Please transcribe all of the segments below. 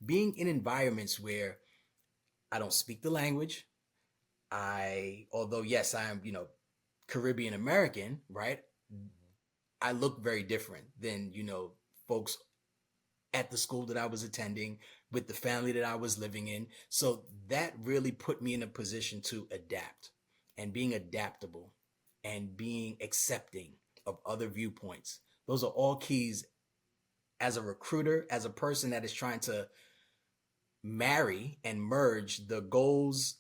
being in environments where I don't speak the language, although yes, I am, Caribbean American, right? I look very different than, folks at the school that I was attending, with the family that I was living in. So that really put me in a position to adapt and being adaptable and being accepting of other viewpoints. Those are all keys as a recruiter, as a person that is trying to marry and merge the goals,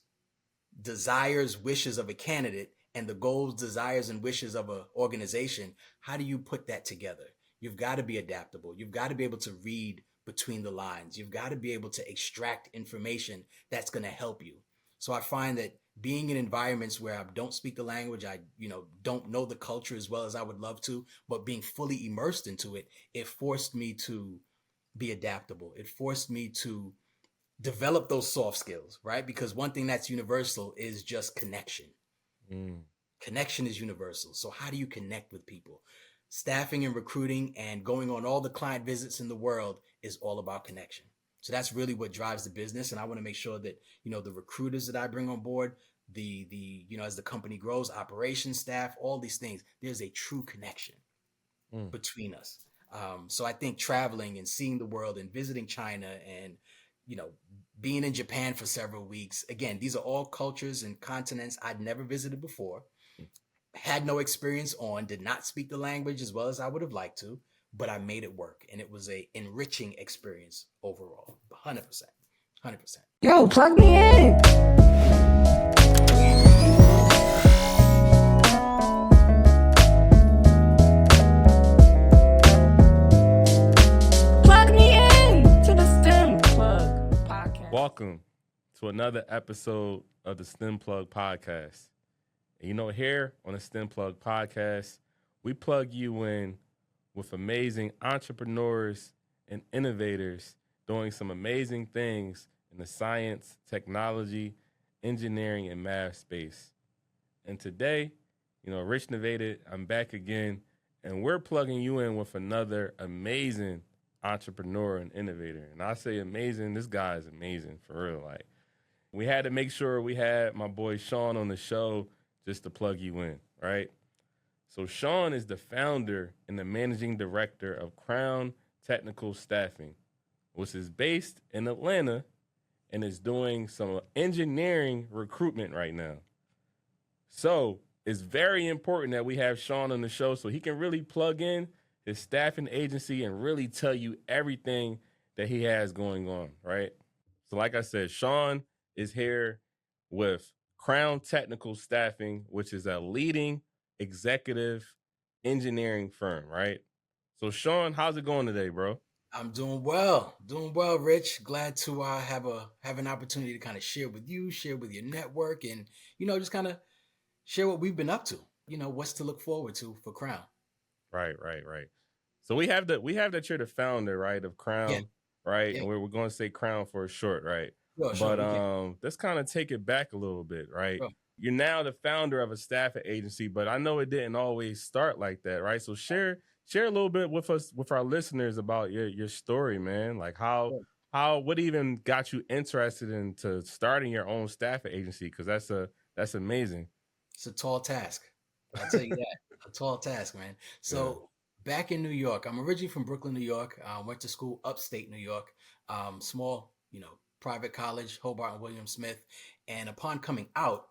desires, wishes of a candidate and the goals, desires, and wishes of an organization. How do you put that together? You've got to be adaptable. You've got to be able to read between the lines. You've got to be able to extract information that's going to help you. So I find that being in environments where I don't speak the language, I, don't know the culture as well as I would love to, but being fully immersed into it, it forced me to be adaptable. It forced me to develop those soft skills, right? Because one thing that's universal is just connection. Connection is universal. So how do you connect with people? Staffing and recruiting and going on all the client visits in the world is all about connection. So that's really what drives the business. And I want to make sure that, the recruiters that I bring on board, as the company grows, operations staff, all these things, there's a true connection between us. So I think traveling and seeing the world and visiting China and, being in Japan for several weeks. Again, these are all cultures and continents I'd never visited before, had no experience on, did not speak the language as well as I would have liked to, but I made it work. And it was a enriching experience overall. 100%. 100%. Yo, plug me in. Plug me in to the STEM Plug podcast. Welcome to another episode of the STEM Plug podcast. And here on the STEM Plug podcast, we plug you in with amazing entrepreneurs and innovators doing some amazing things in the science, technology, engineering, and math space. And today, Rich Innovated, I'm back again, and we're plugging you in with another amazing entrepreneur and innovator. And I say amazing, this guy is amazing for real. Like, we had to make sure we had my boy Shaun on the show just to plug you in, right? So Shaun is the founder and the managing director of Crown Technical Staffing, which is based in Atlanta and is doing some engineering recruitment right now. So it's very important that we have Shaun on the show so he can really plug in his staffing agency and really tell you everything that he has going on, right? So like I said, Shaun is here with Crown Technical Staffing, which is a leading executive engineering firm, right? So Shaun, how's it going today, bro? I'm doing well, Rich. Glad to have an opportunity to kind of share with you, share with your network, and just kind of share what we've been up to. What's to look forward to for Crown. Right. So we have that you're the founder, right, of Crown, Yeah. right? Yeah. And we're going to say Crown for short, right? Sure, But let's kind of take it back a little bit, right? Sure. You're now the founder of a staffing agency, but I know it didn't always start like that, right? So share a little bit with us, with our listeners, about your story, man. Like what even got you interested into starting your own staffing agency? Because that's amazing. It's a tall task. I'll tell you that. A tall task, man. So back in New York, I'm originally from Brooklyn, New York. Went to school upstate New York, small, private college, Hobart and William Smith. And upon coming out,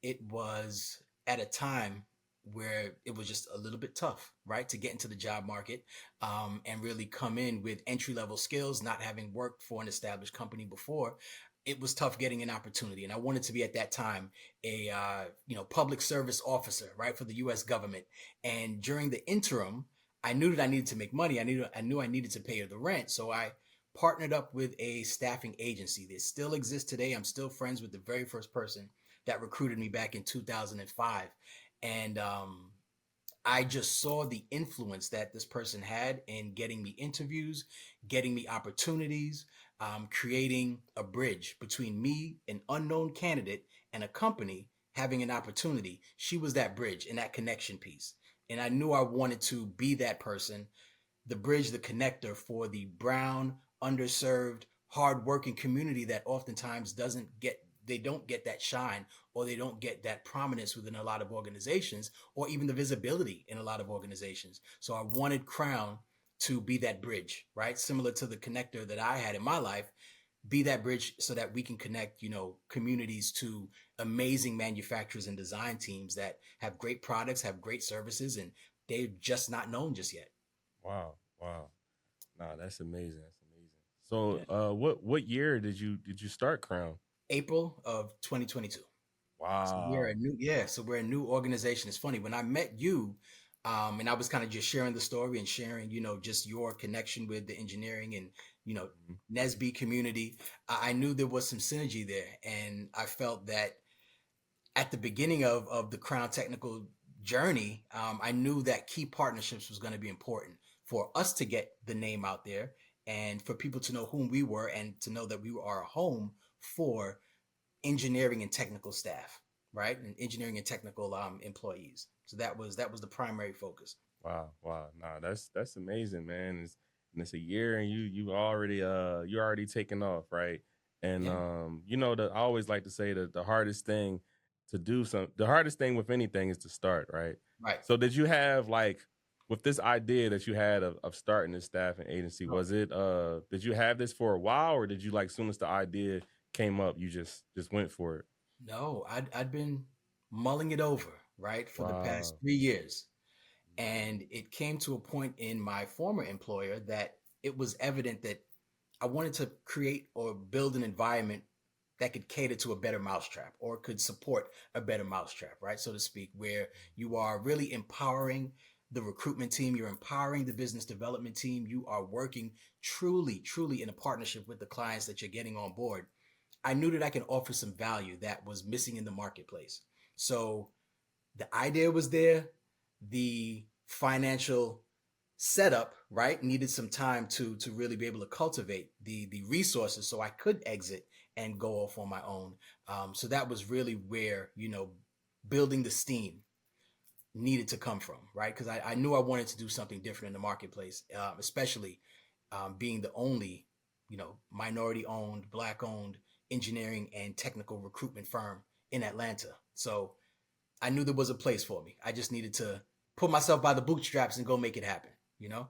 it was at a time where it was just a little bit tough, right, to get into the job market and really come in with entry-level skills, not having worked for an established company before. It was tough getting an opportunity. And I wanted to be at that time a public service officer, right, for the U.S. government. And during the interim, I knew that I needed to make money. I knew I needed to pay the rent. So I partnered up with a staffing agency that still exists today. I'm still friends with the very first person that recruited me back in 2005. And I just saw the influence that this person had in getting me interviews, getting me opportunities, creating a bridge between me, an unknown candidate, and a company having an opportunity. She was that bridge and that connection piece. And I knew I wanted to be that person, the bridge, the connector for the brown, underserved, hardworking community that oftentimes they don't get that shine, or they don't get that prominence within a lot of organizations, or even the visibility in a lot of organizations. So I wanted Crown to be that bridge, right? Similar to the connector that I had in my life, be that bridge so that we can connect, communities to amazing manufacturers and design teams that have great products, have great services, and they're just not known just yet. Wow, wow. Nah, that's amazing. That's amazing. So, Yeah. what year did you start Crown? April of 2022. So we're a Wow. new, yeah. So we're a new organization. It's funny when I met you, and I was kind of just sharing the story and sharing, just your connection with the engineering and you know Mhm. Nesby community. I knew there was some synergy there, and I felt that at the beginning of the Crown Technical journey, I knew that key partnerships was going to be important for us to get the name out there and for people to know whom we were and to know that we are a home for engineering and technical staff, right? And engineering and technical employees. So that was the primary focus. Wow, wow. Nah, that's amazing, man. And it's a year, and you already taking off, right? And Yeah, I always like to say that the hardest thing with anything is to start, right? right. So did you have like with this idea that you had of starting this staffing agency, Oh, was it did you have this for a while, or did you like soon as the idea came up, you just went for it? no, I'd been mulling it over, right, for the past Wow. 3 years. And it came to a point in my former employer that it was evident that I wanted to create or build an environment that could cater to a better mousetrap or could support a better mousetrap, right? So to speak, where you are really empowering the recruitment team, you're empowering the business development team, you are working truly, truly in a partnership with the clients that you're getting on board. I knew that I can offer some value that was missing in the marketplace. So the idea was there, the financial setup, right, needed some time to really be able to cultivate the resources so I could exit and go off on my own. So that was really where building the steam needed to come from, right? Because I knew I wanted to do something different in the marketplace, especially being the only minority owned, black owned engineering and technical recruitment firm in Atlanta. So I knew there was a place for me. I just needed to pull myself by the bootstraps and go make it happen, you know?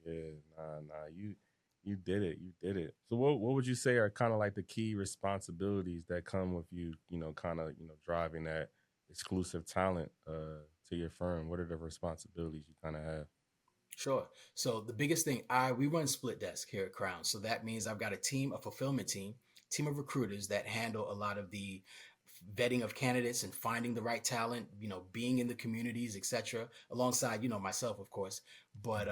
Yeah, nah, you did it. You did it. So what would you say are kind of like the key responsibilities that come with you, kind of, driving that exclusive talent to your firm? What are the responsibilities you kind of have? Sure. So the biggest thing, we run split desk here at Crown. So that means I've got a fulfillment team of recruiters that handle a lot of the vetting of candidates and finding the right talent, being in the communities, etc., alongside, myself, of course. But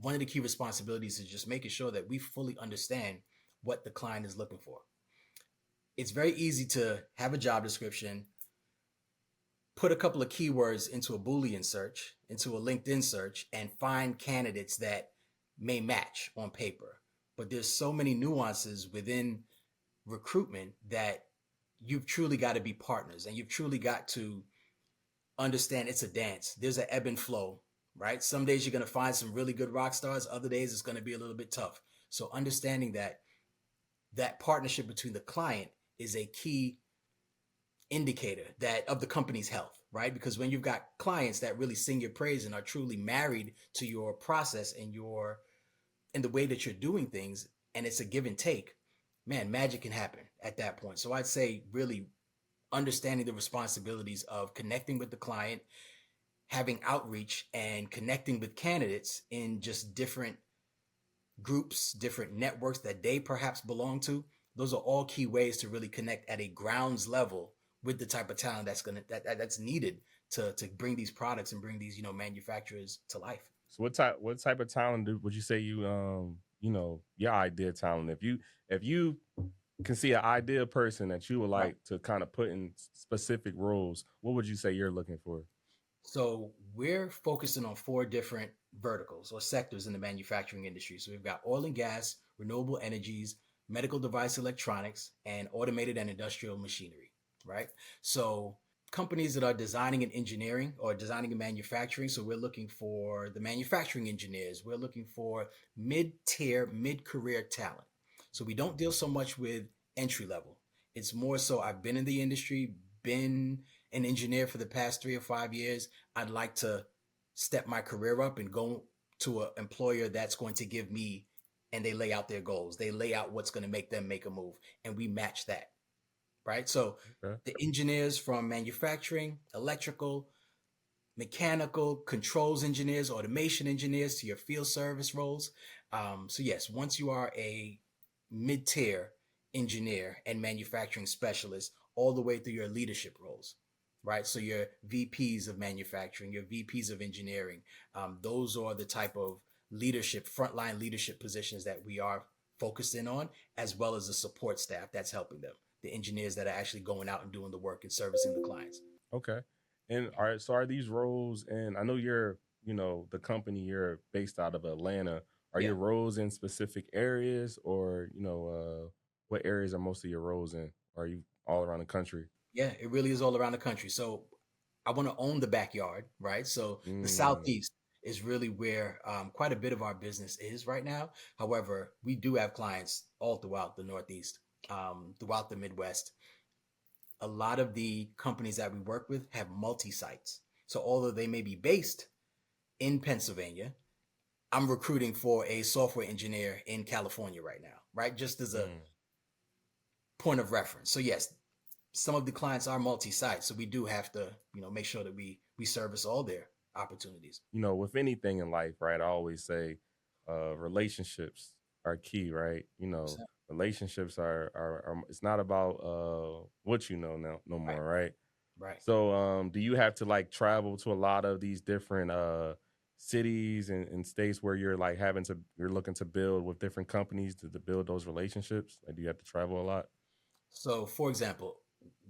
one of the key responsibilities is just making sure that we fully understand what the client is looking for. It's very easy to have a job description, put a couple of keywords into a Boolean search, into a LinkedIn search, and find candidates that may match on paper. But there's so many nuances within recruitment that you've truly got to be partners and you've truly got to understand it's a dance. There's an ebb and flow, right? Some days you're going to find some really good rock stars, other days it's going to be a little bit tough. So understanding that partnership between the client is a key indicator that of the company's health, right? Because when you've got clients that really sing your praise and are truly married to your process and the way that you're doing things, and it's a give and take, man, magic can happen at that point. So I'd say really understanding the responsibilities of connecting with the client, having outreach, and connecting with candidates in just different groups, different networks that they perhaps belong to. Those are all key ways to really connect at a grounds level with the type of talent that's needed to bring these products and bring these manufacturers to life. So what type of talent would you say your ideal talent? If you can see an ideal person that you would Right. like to kind of put in specific roles, what would you say you're looking for? So we're focusing on four different verticals or sectors in the manufacturing industry. So we've got oil and gas, renewable energies, medical device electronics, and automated and industrial machinery, right? So companies that are designing and engineering or designing and manufacturing. So we're looking for the manufacturing engineers. We're looking for mid-tier, mid-career talent. So we don't deal so much with entry level. It's more so I've been in the industry, been an engineer for the past 3 or 5 years. I'd like to step my career up and go to an employer that's going to give me, and they lay out their goals. They lay out what's going to make them make a move, and we match that, right? So Okay. the engineers from manufacturing, electrical, mechanical, controls engineers, automation engineers to your field service roles. So yes, once you are a mid-tier engineer and manufacturing specialist, all the way through your leadership roles, right? So your VPs of manufacturing, your VPs of engineering, those are the type of leadership, frontline leadership positions that we are focused in on, as well as the support staff that's helping them, the engineers that are actually going out and doing the work and servicing the clients. Okay. And are these roles, and I know you're, the company, you're based out of Atlanta. Are Yeah. your roles in specific areas, or, what areas are most of your roles in? Or are you all around the country? Yeah, it really is all around the country. So I want to own the backyard, right? So the Mm, Southeast is really where quite a bit of our business is right now. However, we do have clients all throughout the Northeast, throughout the Midwest. A lot of the companies that we work with have multi sites. So although they may be based in Pennsylvania, I'm recruiting for a software engineer in California right now, right? Just as a mm. point of reference. So yes, some of the clients are multi-site, so we do have to, make sure that we service all their opportunities. With anything in life, right? I always say, relationships are key, right? Relationships are it's not about what you know now no Right, more, right? right. So, do you have to like travel to a lot of these different cities and states where you're like you're looking to build with different companies to build those relationships? Like, do you have to travel a lot? So, for example,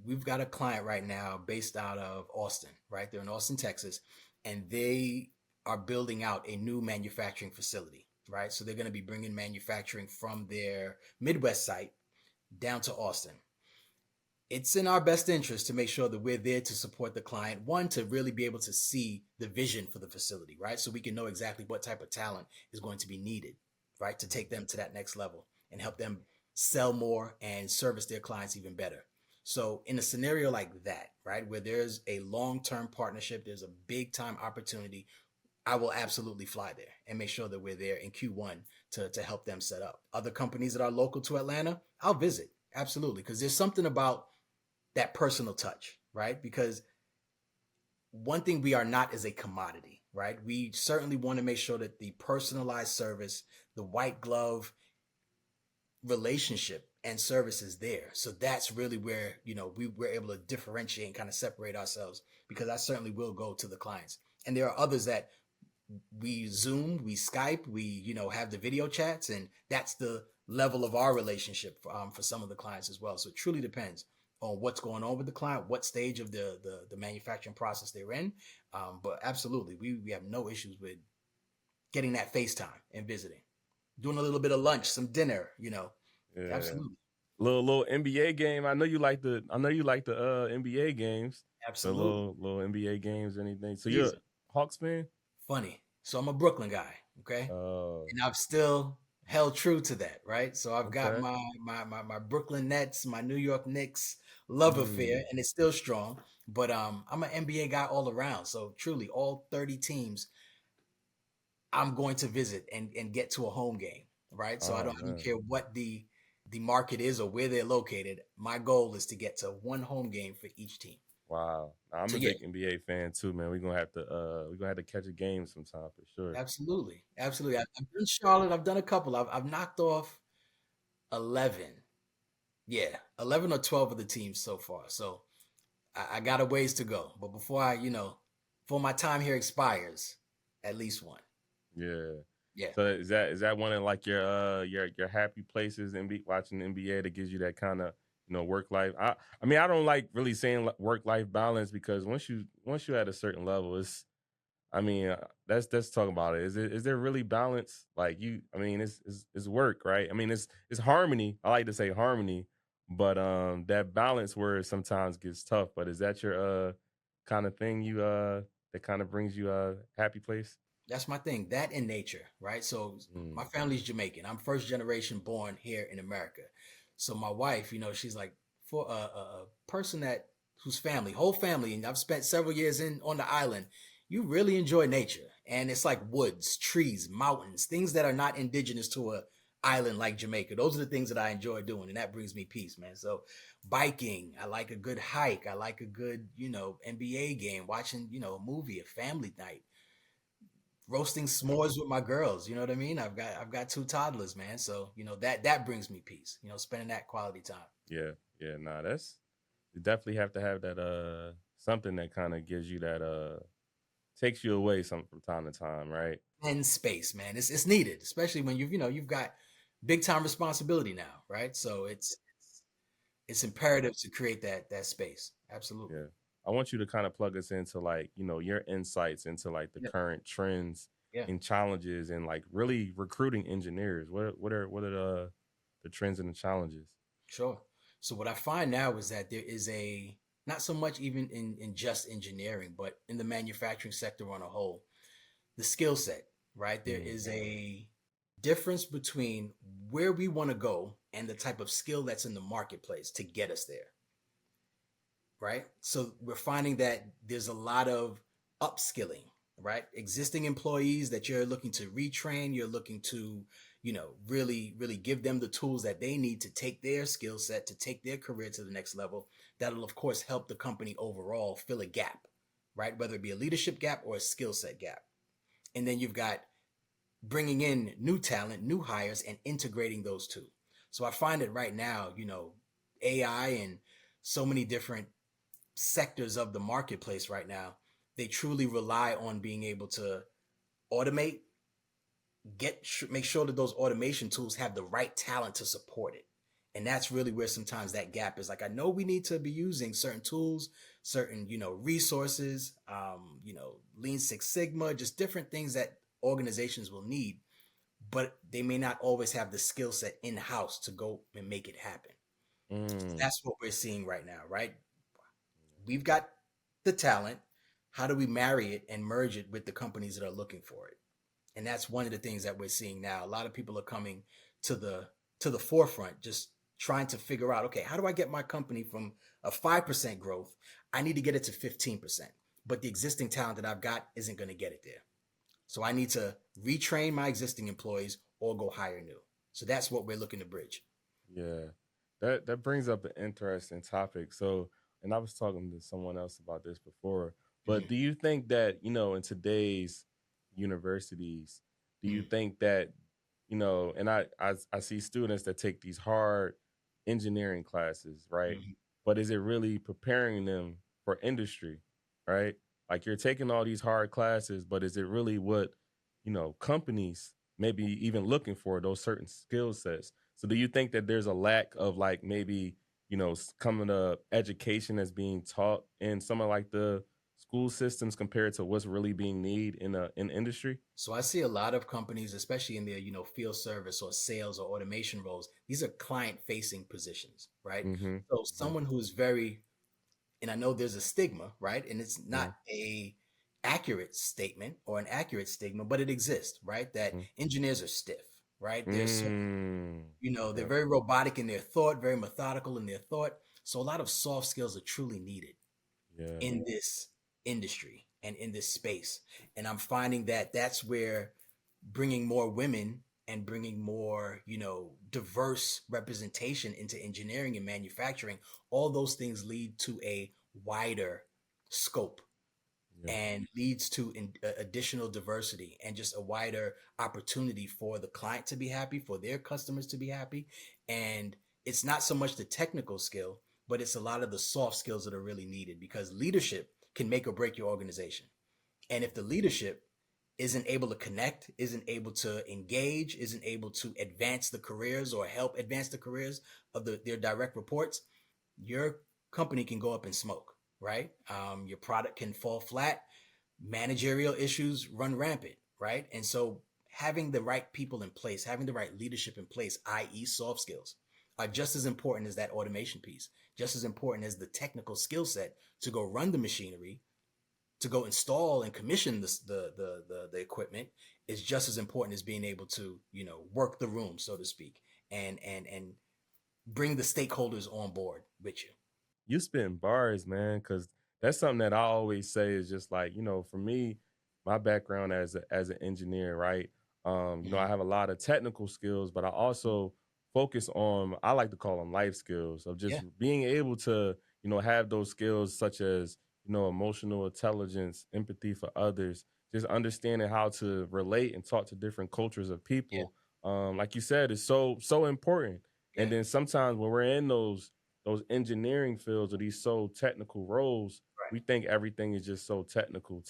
we've got a client right now based out of Austin, right? They're in Austin, Texas, and they are building out a new manufacturing facility, right? So they're going to be bringing manufacturing from their Midwest site down to Austin. It's in our best interest to make sure that we're there to support the client. One, to really be able to see the vision for the facility, right? So we can know exactly what type of talent is going to be needed, right? To take them to that next level and help them sell more and service their clients even better. So in a scenario like that, right, where there's a long-term partnership, there's a big time opportunity, I will absolutely fly there and make sure that we're there in Q1 to help them set up. Other companies that are local to Atlanta, I'll visit. Absolutely. Because there's something about that personal touch, right? Because one thing we are not is a commodity, right? We certainly want to make sure that the personalized service, the white glove relationship and service is there. So that's really where, we were able to differentiate and kind of separate ourselves, because I certainly will go to the clients. And there are others that we Zoom, we Skype, we, have the video chats, and that's the level of our relationship for some of the clients as well. So it truly depends on what's going on with the client, what stage of the manufacturing process they're in. But absolutely, we have no issues with getting that FaceTime and visiting, doing a little bit of lunch, some dinner, Yeah. absolutely, Little NBA game. I know you like the NBA games. The absolutely. little NBA games, anything. So you're a Easy. Hawks fan? Funny. So I'm a Brooklyn guy, okay? Oh, And I've still held true to that, right? So I've got okay. my Brooklyn Nets, my New York Knicks love affair, Mm. and it's still strong. But I'm an NBA guy all around. So truly, all 30 teams, I'm going to visit and get to a home game, right? So I Oh don't I don't man. care what the market is or where they're located. My goal is to get to one home game for each team. Wow. I'm So a yeah, big NBA fan too, man. We're gonna have to catch a game sometime for sure. absolutely, absolutely. I've done Charlotte. I've done a couple. I've knocked off 11. Yeah, 11 or 12 of the teams so far. So I got a ways to go. But before my time here expires, at least one. Yeah. Yeah. So is that one of like your happy places and be watching the NBA that gives you that kind of work life? I mean I don't like really saying work life balance because once you at a certain level, it's I mean that's talking about it. Is there really balance? Like I mean it's work, right? I mean it's harmony. I like to say harmony, but that balance word sometimes gets tough. But is that your kind of thing you that kind of brings you a happy place? That's my thing. That in nature, right? So my Mm. family's Jamaican. I'm first generation born here in America. So my wife, she's like for a person that whose family, whole family, and I've spent several years in on the island. You really enjoy nature, and it's like woods, trees, mountains, things that are not indigenous to a island like Jamaica. Those are the things that I enjoy doing, and that brings me peace, man. So biking, I like a good hike. I like a good, NBA game, watching, a movie, a family night, roasting s'mores with my girls. You know what I mean? I've got two toddlers, man. So that brings me peace. Spending that quality time. Yeah, yeah, nah, that's you definitely have to have that something that kind of gives you that takes you away some from time to time, right? And space, man. It's needed, especially when you've got big time responsibility now, right? So it's imperative to create that space. Absolutely. Yeah. I want you to kind of plug us into like, your insights into like the Yeah. current trends Yeah. and challenges and like really recruiting engineers. What are the trends and the challenges? Sure. So what I find now is that there is a not so much even in just engineering, but in the manufacturing sector on a whole, the skill set, right? There Mm, is a difference between where we want to go and the type of skill that's in the marketplace to get us there, right? So we're finding that there's a lot of upskilling, right? Existing employees that you're looking to retrain, you're looking to, really, really give them the tools that they need to take their skill set, to take their career to the next level. That'll, of course, help the company overall fill a gap, right? Whether it be a leadership gap or a skill set gap. And then you've got bringing in new talent, new hires, and integrating those two. So I find it right now, AI and so many different sectors of the marketplace right now, they truly rely on being able to automate, make sure that those automation tools have the right talent to support it. And that's really where sometimes that gap is. Like, I know we need to be using certain tools, certain, resources, Lean Six Sigma, just different things that organizations will need, but they may not always have the skill set in house to go and make it happen. mm, That's what we're seeing right now, right? We've got the talent. How do we marry it and merge it with the companies that are looking for it? And that's one of the things that we're seeing now. A lot of people are coming to the forefront, just trying to figure out, okay, how do I get my company from a 5% growth? I need to get it to 15%. But the existing talent that I've got isn't going to get it there. So I need to retrain my existing employees or go hire new. So that's what we're looking to bridge. yeah. That brings up an interesting topic. So, and I was talking to someone else about this before, but Mhm, do you think that, in today's universities, do you mhm, think that, and I see students that take these hard engineering classes, right? mhm. But is it really preparing them for industry, right? Like you're taking all these hard classes, but is it really what, companies maybe even looking for those certain skill sets? So do you think that there's a lack of like maybe, coming to education that's being taught in some of like the school systems compared to what's really being need in industry? So I see a lot of companies, especially in their, field service or sales or automation roles. These are client facing positions, right? Mm-hmm. So Mm-hmm. someone who's very, and I know there's a stigma, right? And it's not a accurate statement or an accurate stigma, but it exists, right? That Mm-hmm. engineers are stiff, right? They're so, Mm. they're Yep. very robotic in their thought, very methodical in their thought. So a lot of soft skills are truly needed Yeah. in this industry and in this space. And I'm finding that that's where bringing more women and bringing more, diverse representation into engineering and manufacturing, all those things lead to a wider scope Yeah. and leads to additional diversity and just a wider opportunity for the client to be happy, for their customers to be happy. And it's not so much the technical skill, but it's a lot of the soft skills that are really needed, because leadership can make or break your organization. And if the leadership isn't able to connect, isn't able to engage, isn't able to advance the careers or help advance the careers of their direct reports, your company can go up in smoke, right? Your product can fall flat, managerial issues run rampant, right? And so having the right people in place, having the right leadership in place, i.e., soft skills, are just as important as that automation piece, just as important as the technical skill set to go run the machinery to go install and commission the equipment is just as important as being able to, work the room, so to speak, and bring the stakeholders on board with you. You spitting bars, man, because that's something that I always say is just like, for me, my background as an engineer, right? I Mhm. have a lot of technical skills, but I also focus on, I like to call them life skills of just Yeah, being able to, have those skills such as, emotional intelligence, empathy for others, just understanding how to relate and talk to different cultures of yeah, people. Like you said, is so important. And yeah. then sometimes when we're in those engineering fields or these so technical roles, Right, we think everything is just so technical,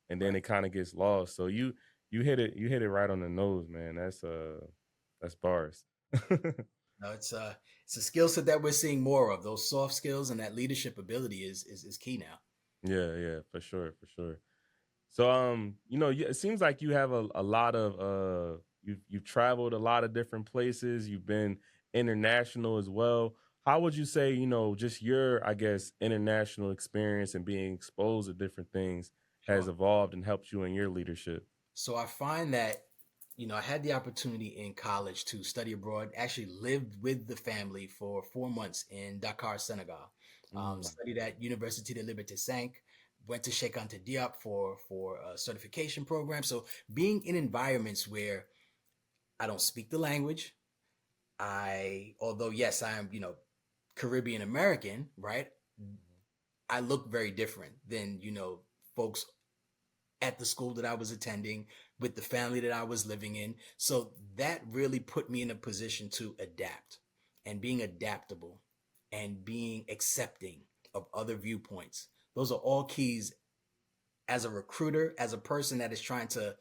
and then right. it kind of gets lost. So you hit it right on the nose, man. That's bars. No, it's a skill set that we're seeing more of. Those soft skills and that leadership ability is key now. Yeah, for sure, for sure. So it seems like you have a lot of you've traveled a lot of different places. You've been international as well. How would you say, just your, I guess, international experience and being exposed to different things has Sure. evolved and helped you in your leadership? So I find that, I had the opportunity in college to study abroad, actually lived with the family for 4 months in Dakar, Senegal. Mm, Studied at Université de Liberté 5, went to Cheikh Anta Diop for a certification program. So being in environments where I don't speak the language, although yes, I am, Caribbean American, right? I look very different than, folks at the school that I was attending, with the family that I was living in. So that really put me in a position to adapt and being adaptable and being accepting of other viewpoints. Those are all keys as a recruiter, as a person that is trying to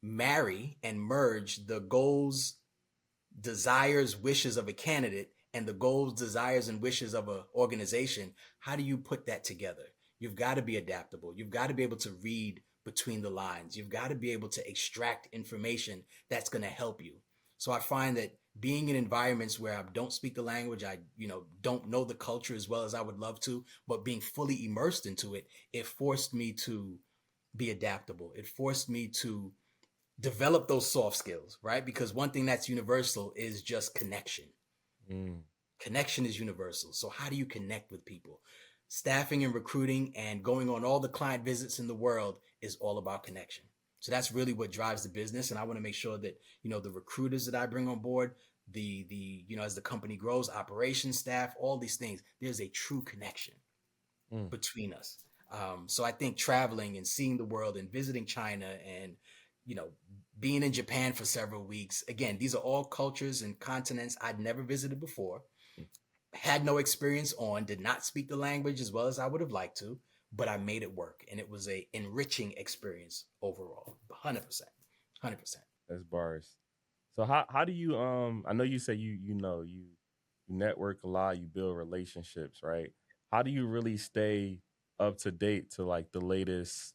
marry and merge the goals, desires, wishes of a candidate and the goals, desires, and wishes of an organization. How do you put that together? You've got to be adaptable. You've got to be able to read between the lines. You've got to be able to extract information that's going to help you. So I find that being in environments where I don't speak the language, I, don't know the culture as well as I would love to, but being fully immersed into it, it forced me to be adaptable. It forced me to develop those soft skills, right? Because one thing that's universal is just connection. mm, Connection is universal. So, how do you connect with people? Staffing and recruiting and going on all the client visits in the world is all about connection. So, that's really what drives the business. And I want to make sure that, the recruiters that I bring on board, as the company grows, operations staff, all these things, there's a true connection mm. between us. So I think traveling and seeing the world and visiting China and, you know, being in Japan for several weeks. Again, these are all cultures and continents I'd never visited before, had no experience on, did not speak the language as well as I would have liked to, but I made it work. And it was a enriching experience overall. 100%. 100%. That's bars. So how do you I know you say you network a lot, you build relationships, right? How do you really stay up to date to like the latest,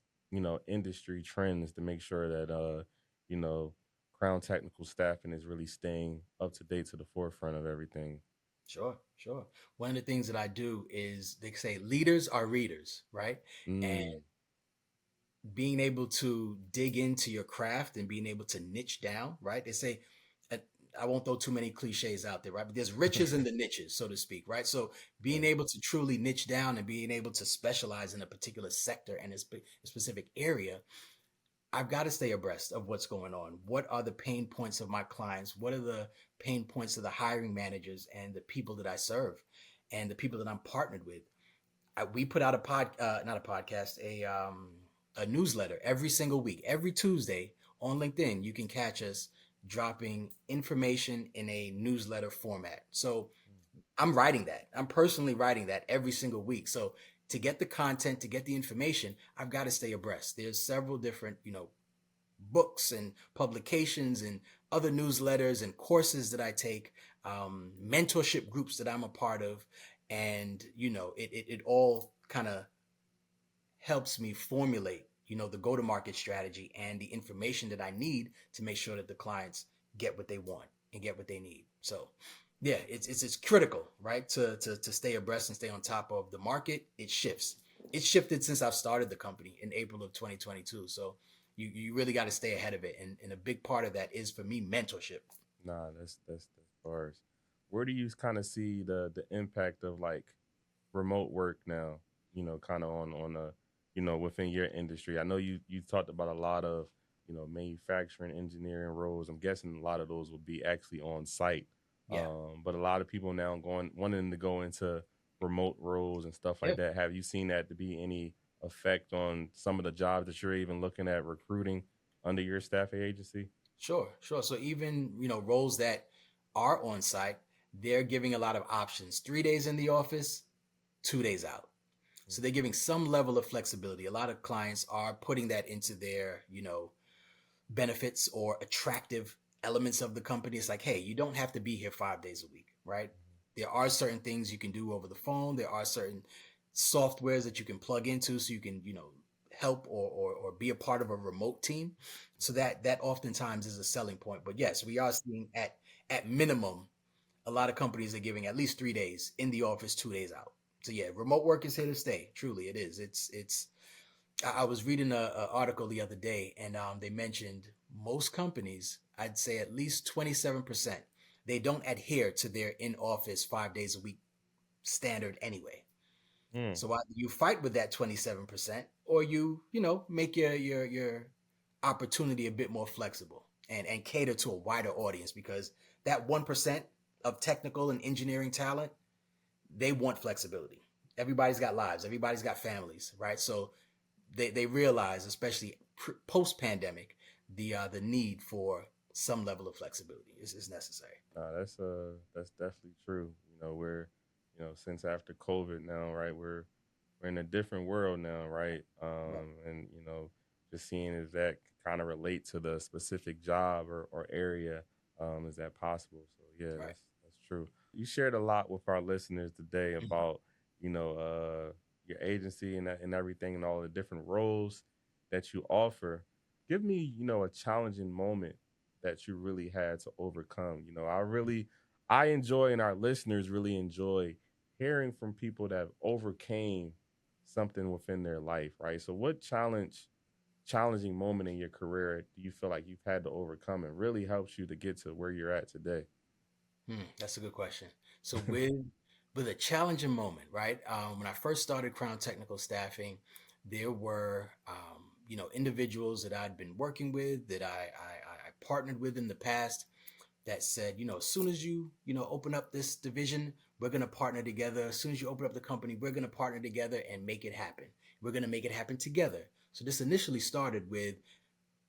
industry trends to make sure that you know, Crown Technical Staffing is really staying up to date to the forefront of everything? Sure, sure. One of the things that I do is they say leaders are readers, right? And Mm, being able to dig into your craft and being able to niche down, right? They say, uh, I won't throw too many cliches out there, right? But there's riches in the niches, so to speak, right? So being yeah. able to truly niche down and being able to specialize in a particular sector and a specific area, I've got to stay abreast of what's going on. What are the pain points of my clients? What are the pain points of the hiring managers and the people that I serve and the people that I'm partnered with? We put out not a podcast, a newsletter every single week, every Tuesday on LinkedIn. You can catch us dropping information in a newsletter format. So I'm writing that. I'm personally writing that every single week. So to get the content, to get the information, I've got to stay abreast. There's several different, books and publications and other newsletters and courses that I take, mentorship groups that I'm a part of, and it all kind of helps me formulate the go to market strategy and the information that I need to make sure that the clients get what they want and get what they need. So yeah, it's critical, right, to stay abreast and stay on top of the market. It shifts. it's shifted since I've started the company in April of 2022. So you really got to stay ahead of it, and a big part of that is for me mentorship. Nah, that's bars. Where do you kind of see the impact of like remote work now? You know, kind of on a within your industry. I know you talked about a lot of manufacturing, engineering roles. I'm guessing a lot of those will be actually on site. Yeah, But a lot of people now going wanting to go into remote roles and stuff yeah. like that. Have you seen that to be any effect on some of the jobs that you're even looking at recruiting under your staffing agency? Sure, sure. So even, roles that are on site, they're giving a lot of options. 3 days in the office, 2 days out. So they're giving some level of flexibility. A lot of clients are putting that into their, benefits or attractive elements of the company. It's like, hey, you don't have to be here 5 days a week, right? There are certain things you can do over the phone. There are certain softwares that you can plug into so you can, help or be a part of a remote team. So that oftentimes is a selling point. But yes, we are seeing at minimum a lot of companies are giving at least 3 days in the office, 2 days out. So yeah, remote work is here to stay. Truly, it is. It's I was reading a article the other day, and they mentioned most companies, I'd say at least 27%, they don't adhere to their in office 5 days a week standard anyway. Mm. So either you fight with that 27%, or you make your opportunity a bit more flexible and cater to a wider audience, because that 1% of technical and engineering talent, they want flexibility. Everybody's got lives, everybody's got families, right? So they realize, especially post pandemic, the need for some level of flexibility is necessary. That's definitely true. We're since after COVID now, right? We're in a different world now, right? Right. And just seeing if that kind of relate to the specific job or area, is that possible? So yeah, Right. that's true. You shared a lot with our listeners today about your agency and everything and all the different roles that you offer. Give me a challenging moment that you really had to overcome. I enjoy and our listeners really enjoy hearing from people that overcame something within their life, right? So what challenging moment in your career do you feel like you've had to overcome and really helps you to get to where you're at today? That's a good question. So with a challenging moment, right? When I first started Crown Technical Staffing, there were individuals that I'd been working with, that I partnered with in the past, that said, as soon as you open up this division, we're going to partner together. As soon as you open up the company, we're going to partner together and make it happen. We're going to make it happen together. So this initially started with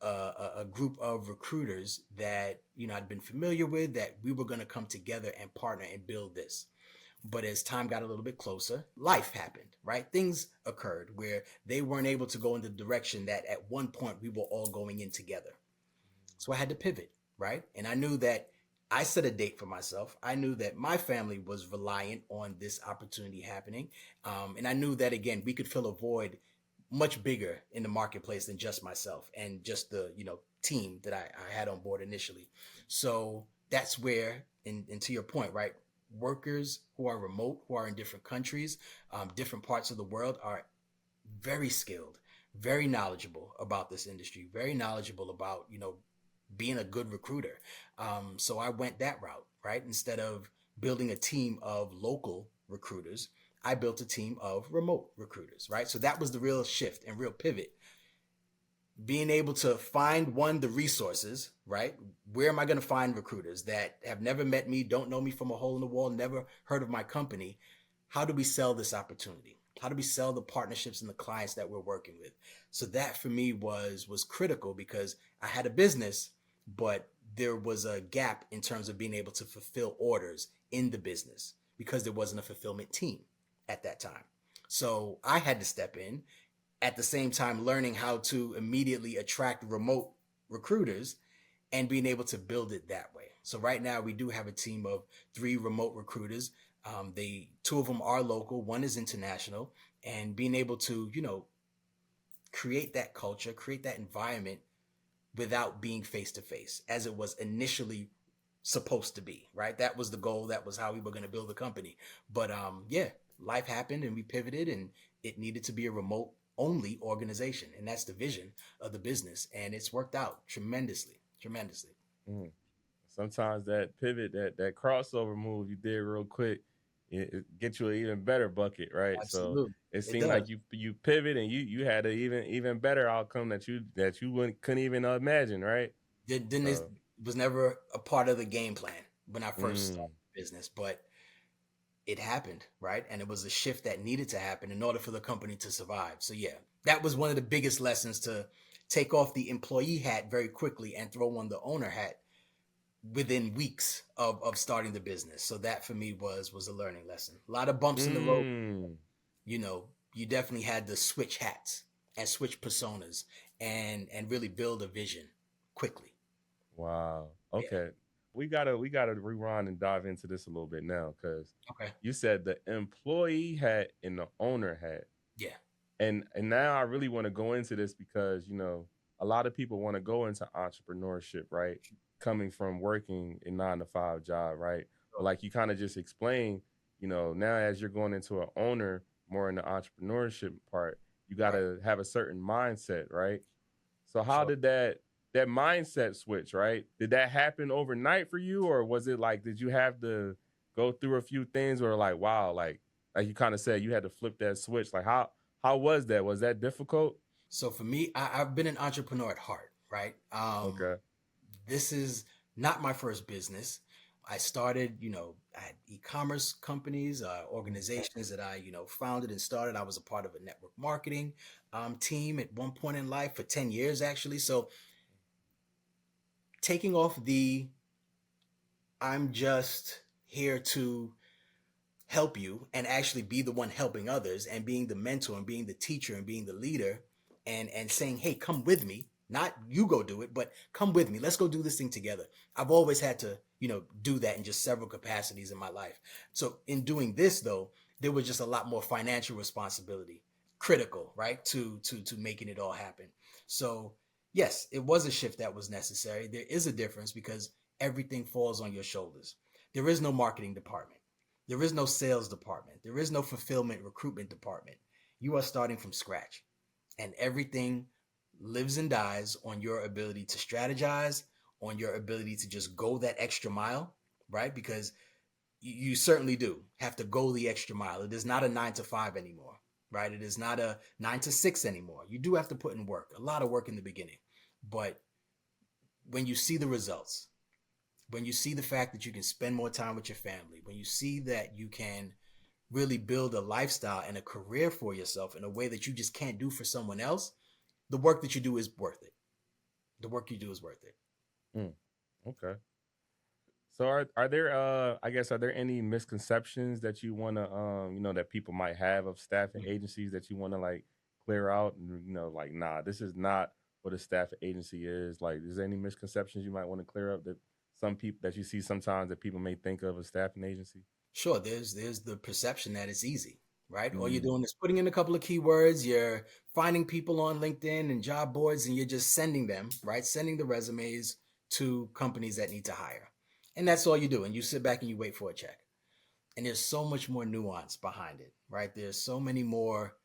a group of recruiters that I'd been familiar with, that we were going to come together and partner and build this. But as time got a little bit closer, life happened, right? Things occurred where they weren't able to go in the direction that at one point we were all going in together. So I had to pivot, right? And I knew that I set a date for myself. I knew that my family was reliant on this opportunity happening. And I knew that, again, we could fill a void much bigger in the marketplace than just myself and just the, team that I had on board initially. So that's where, and to your point, right? Workers who are remote, who are in different countries, different parts of the world, are very skilled, very knowledgeable about this industry, very knowledgeable about, being a good recruiter. So I went that route, right? Instead of building a team of local recruiters, I built a team of remote recruiters, right? So that was the real shift and real pivot. Being able to find, one, the resources, right? Where am I going to find recruiters that have never met me, don't know me from a hole in the wall, never heard of my company? How do we sell this opportunity? How do we sell the partnerships and the clients that we're working with? So that for me was critical, because I had a business, but there was a gap in terms of being able to fulfill orders in the business because there wasn't a fulfillment team at that time. So I had to step in, at the same time learning how to immediately attract remote recruiters and being able to build it that way. So right now we do have a team of 3 remote recruiters. They 2 of them are local, one is international, and being able to create that culture, create that environment without being face to face, as it was initially supposed to be. Right, that was the goal. That was how we were going to build the company. But yeah, life happened and we pivoted, and it needed to be a remote only organization. And that's the vision of the business. And it's worked out tremendously, tremendously. Mm. Sometimes that pivot, that crossover move you did real quick, it get you an even better bucket, right? So Absolutely. it It seemed like does. you pivot and you had an even better outcome that you couldn't even imagine, right? Didn't it So, was never a part of the game plan when I first mm, started the business, but it happened, right? And it was a shift that needed to happen in order for the company to survive. So yeah, that was one of the biggest lessons, to take off the employee hat very quickly and throw on the owner hat within weeks of starting the business. So that for me was a learning lesson. A lot of bumps in the road. mm. You know, you definitely had to switch hats and switch personas and really build a vision quickly. Wow. Yeah. Okay. We gotta rewind and dive into this a little bit now because Okay. you said the employee hat and the owner hat. Yeah. And now I really want to go into this because a lot of people want to go into entrepreneurship, right? Coming from working a 9 to 5 job, right? But like you kind of just explained, now as you're going into an owner more in the entrepreneurship part, you got Right. to have a certain mindset, right? So how Sure. did that mindset switch, right? Did that happen overnight for you, or was it like did you have to go through a few things, or like wow, like you kind of said you had to flip that switch? Like how was that? Was that difficult? So for me, I've been an entrepreneur at heart, right? Okay. This is not my first business. I started, I had e-commerce companies, organizations that I, founded and started. I was a part of a network marketing team at one point in life for 10 years, actually. So taking off the I'm just here to help you and actually be the one helping others and being the mentor and being the teacher and being the leader and saying, hey, come with me, not you go do it, but come with me, let's go do this thing together. I've always had to do that in just several capacities in my life. So in doing this though, there was just a lot more financial responsibility critical, right, to making it all happen. So yes, it was a shift that was necessary. There is a difference because everything falls on your shoulders. There is no marketing department. There is no sales department. There is no fulfillment recruitment department. You are starting from scratch, and everything lives and dies on your ability to strategize, on your ability to just go that extra mile, right? Because you certainly do have to go the extra mile. It is not a 9 to 5 anymore, right? It is not a 9 to 6 anymore. You do have to put in work, a lot of work in the beginning. But when you see the results, when you see the fact that you can spend more time with your family, when you see that you can really build a lifestyle and a career for yourself in a way that you just can't do for someone else, the work that you do is worth it. The work you do is worth it. Mm, okay. So are there I guess are there any misconceptions that you want to that people might have of staffing agencies that you want to like clear out and like nah, this is not what a staffing agency is. Like is there any misconceptions you might want to clear up that some people that you see sometimes that people may think of a staffing agency? Sure, there's the perception that it's easy, right? All you're Mm, doing is putting in a couple of keywords, you're finding people on LinkedIn and job boards, and you're just sending them, right? Sending the resumes to companies that need to hire. And that's all you do. And you sit back and you wait for a check. And there's so much more nuance behind it, right? There's so many more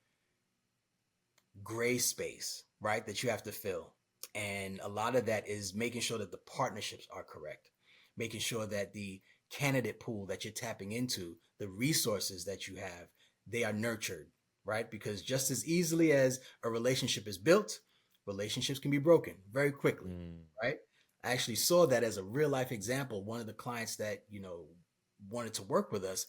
gray space, right, that you have to fill. And a lot of that is making sure that the partnerships are correct, making sure that the candidate pool that you're tapping into, the resources that you have, they are nurtured, right? Because just as easily as a relationship is built, relationships can be broken very quickly, mm, right? I actually saw that as a real life example. One of the clients that, wanted to work with us,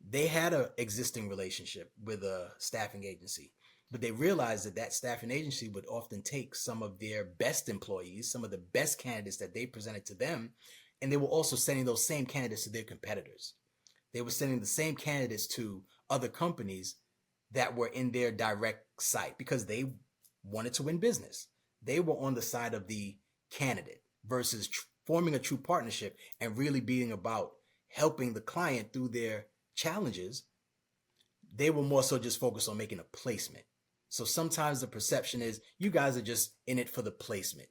they had a existing relationship with a staffing agency, but they realized that that staffing agency would often take some of their best employees, some of the best candidates that they presented to them, and they were also sending those same candidates to their competitors. They were sending the same candidates to other companies that were in their direct site because they wanted to win business. They were on the side of the candidate versus forming a true partnership and really being about helping the client through their challenges. They were more so just focused on making a placement. So sometimes the perception is you guys are just in it for the placement.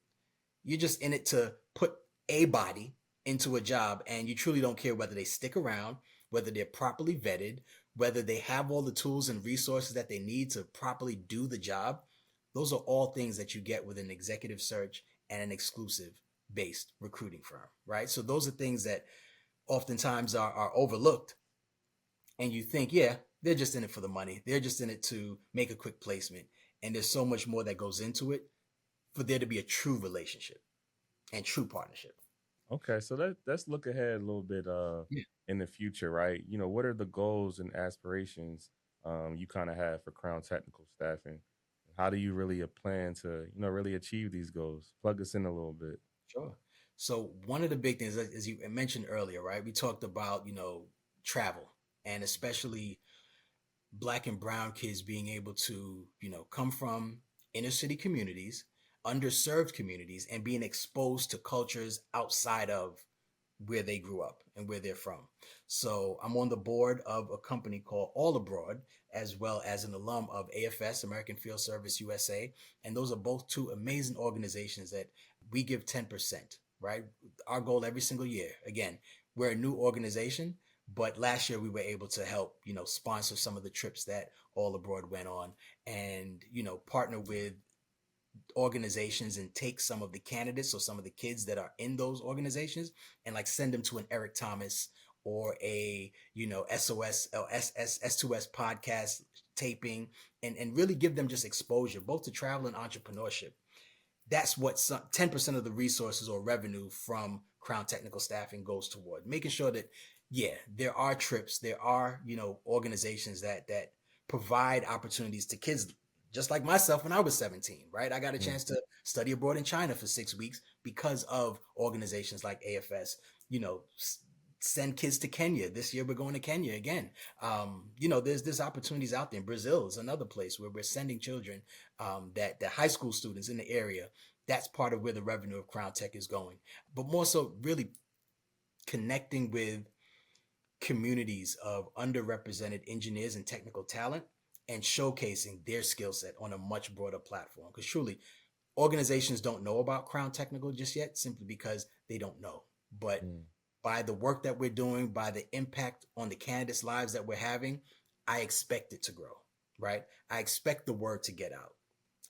You're just in it to put a body into a job and you truly don't care whether they stick around, whether they're properly vetted, whether they have all the tools and resources that they need to properly do the job, those are all things that you get with an executive search and an exclusive based recruiting firm, right? So those are things that oftentimes are overlooked. And you think, yeah, they're just in it for the money. They're just in it to make a quick placement. And there's so much more that goes into it for there to be a true relationship and true partnership. Okay, so let's look ahead a little bit Yeah, in the future, right? What are the goals and aspirations you kind of have for Crown Technical Staffing? How do you really plan to, really achieve these goals? Plug us in a little bit. sure. So one of the big things, as you mentioned earlier, right? We talked about, travel and especially black and brown kids being able to, come from inner city communities, underserved communities, and being exposed to cultures outside of where they grew up and where they're from. So I'm on the board of a company called All Abroad, as well as an alum of AFS, American Field Service USA. And those are both two amazing organizations that we give 10%, right? Our goal every single year. Again, we're a new organization, but last year we were able to help, sponsor some of the trips that All Abroad went on and, partner with organizations and take some of the candidates or some of the kids that are in those organizations and like send them to an Eric Thomas or a SOS or S2S podcast taping and really give them just exposure both to travel and entrepreneurship. That's what 10% of the resources or revenue from Crown Technical Staffing goes toward, making sure that yeah, there are trips, there are organizations that provide opportunities to kids just like myself when I was 17, right? I got a Mm. chance to study abroad in China for 6 weeks because of organizations like AFS, you know, send kids to Kenya. This year we're going to Kenya again. There's opportunities out there. In Brazil is another place where we're sending children that the high school students in the area. That's part of where the revenue of Crown Tech is going. But more so really connecting with communities of underrepresented engineers and technical talent and showcasing their skill set on a much broader platform. Because truly, organizations don't know about Crown Technical just yet simply because they don't know. But Mm. by the work that we're doing, by the impact on the candidates' lives that we're having, I expect it to grow, right? I expect the word to get out.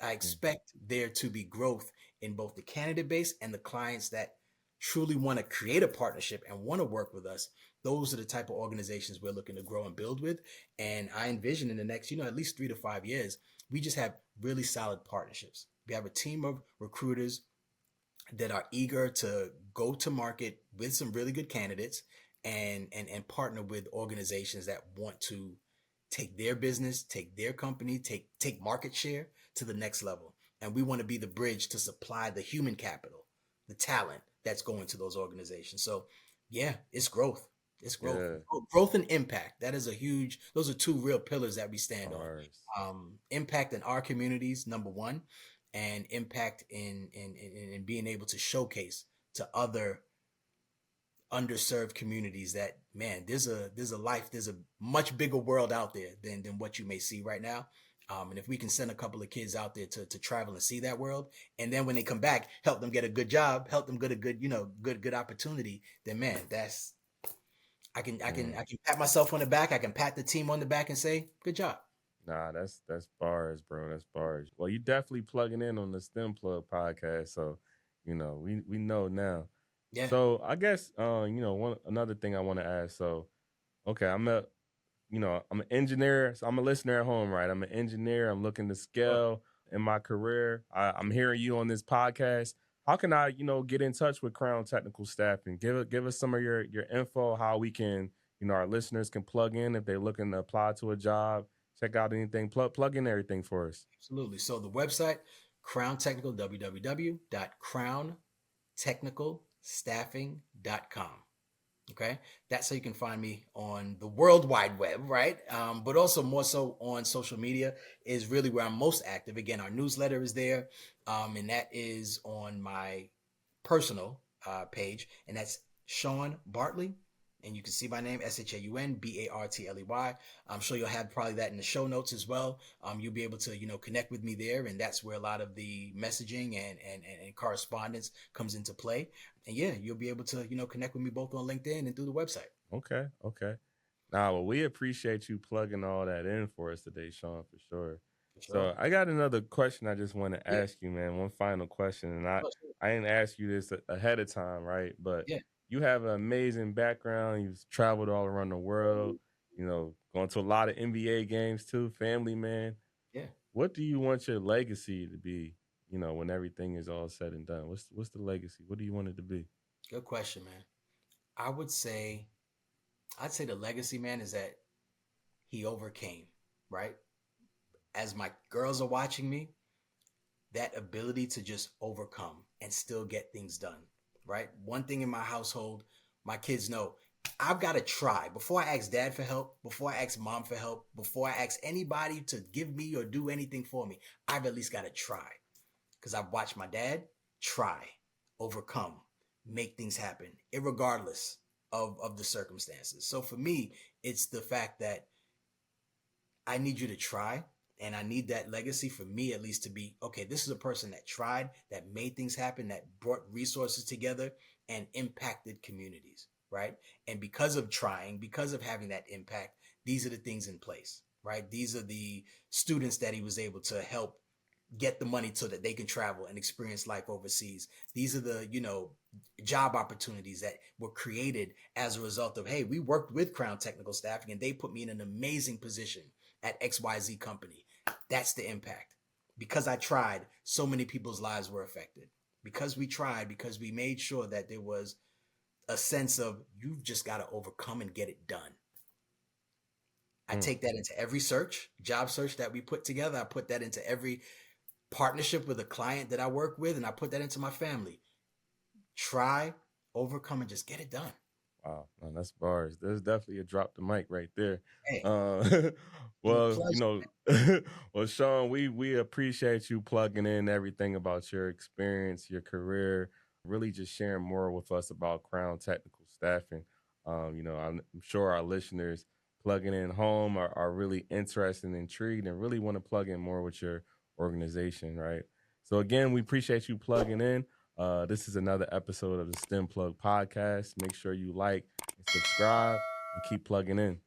I Mm. expect there to be growth in both the candidate base and the clients that truly want to create a partnership and want to work with us. Those are the type of organizations we're looking to grow and build with. And I envision in the next, at least 3 to 5 years, we just have really solid partnerships. We have a team of recruiters that are eager to go to market with some really good candidates and partner with organizations that want to take their business, take their company, take market share to the next level. And we want to be the bridge to supply the human capital, the talent that's going to those organizations. So yeah, it's growth. It's growth. Yeah. Growth and impact. That is a huge, those are two real pillars that we stand on. Ours. Impact in our communities, number one, and impact in being able to showcase to other underserved communities that man, there's a much bigger world out there than what you may see right now. And if we can send a couple of kids out there to travel and see that world, and then when they come back, help them get a good job, help them get a good, good opportunity, then man, that's Mm. I can pat myself on the back, I can pat the team on the back and say, good job. Nah, that's bars, bro. That's bars. Well, you definitely plugging in on the STEM Plug podcast, so we know now. Yeah. So I guess one another thing I want to ask. So okay, I'm an engineer. So I'm a listener at home, right? I'm an engineer. I'm looking to Sure. scale in my career. I'm hearing you on this podcast. How can I, get in touch with Crown Technical Staffing? Give us some of your info, how we can, our listeners can plug in if they're looking to apply to a job, check out anything, plug in everything for us. Absolutely. So the website, Crown Technical, www.crowntechnicalstaffing.com. Okay. That's how you can find me on the World Wide Web, right? But also more so on social media is really where I'm most active. Again, our newsletter is there. And that is on my personal page. And that's Shaun Bartley, and you can see my name, ShaunBartley. I'm sure you'll have probably that in the show notes as well. You'll be able to, connect with me there, and that's where a lot of the messaging and correspondence comes into play. And yeah, you'll be able to, connect with me both on LinkedIn and through the website. Okay, okay. Now, well, we appreciate you plugging all that in for us today, Shaun, for sure. For sure. So I got another question I just want to Yeah. ask you, man. One final question, and Oh, sure. I didn't ask you this ahead of time, right? But Yeah. you have an amazing background. You've traveled all around the world. Going to a lot of NBA games too. Family man. Yeah. What do you want your legacy to be? When everything is all said and done, what's the legacy? What do you want it to be? Good question, man. I would say, I'd say the legacy, man, is that he overcame, right? As my girls are watching me, that ability to just overcome and still get things done, right? One thing in my household, my kids know I've got to try. Before I ask dad for help, before I ask mom for help, before I ask anybody to give me or do anything for me, I've at least got to try. Because I've watched my dad try, overcome, make things happen, irregardless of the circumstances. So for me, it's the fact that I need you to try. And I need that legacy for me, at least, to be okay. This is a person that tried, that made things happen, that brought resources together and impacted communities, right? And because of trying, because of having that impact, these are the things in place, right? These are the students that he was able to help get the money so that they can travel and experience life overseas. These are the, job opportunities that were created as a result of, hey, we worked with Crown Technical Staffing and they put me in an amazing position at XYZ company. That's the impact. Because I tried, so many people's lives were affected. Because we tried, because we made sure that there was a sense of you've just got to overcome and get it done. I take that into every job search that we put together. I put that into every partnership with a client that I work with, and I put that into my family. Try, overcome, and just get it done. Wow, man, that's bars. There's definitely a drop the mic right there. Hey, Well, pleasure. well, Shaun, we appreciate you plugging in everything about your experience, your career, really just sharing more with us about Crown Technical Staffing. I'm sure our listeners plugging in home are really interested and intrigued and really want to plug in more with your organization, right? So again, we appreciate you plugging in. This is another episode of the STEM Plug podcast. Make sure you like and subscribe and keep plugging in.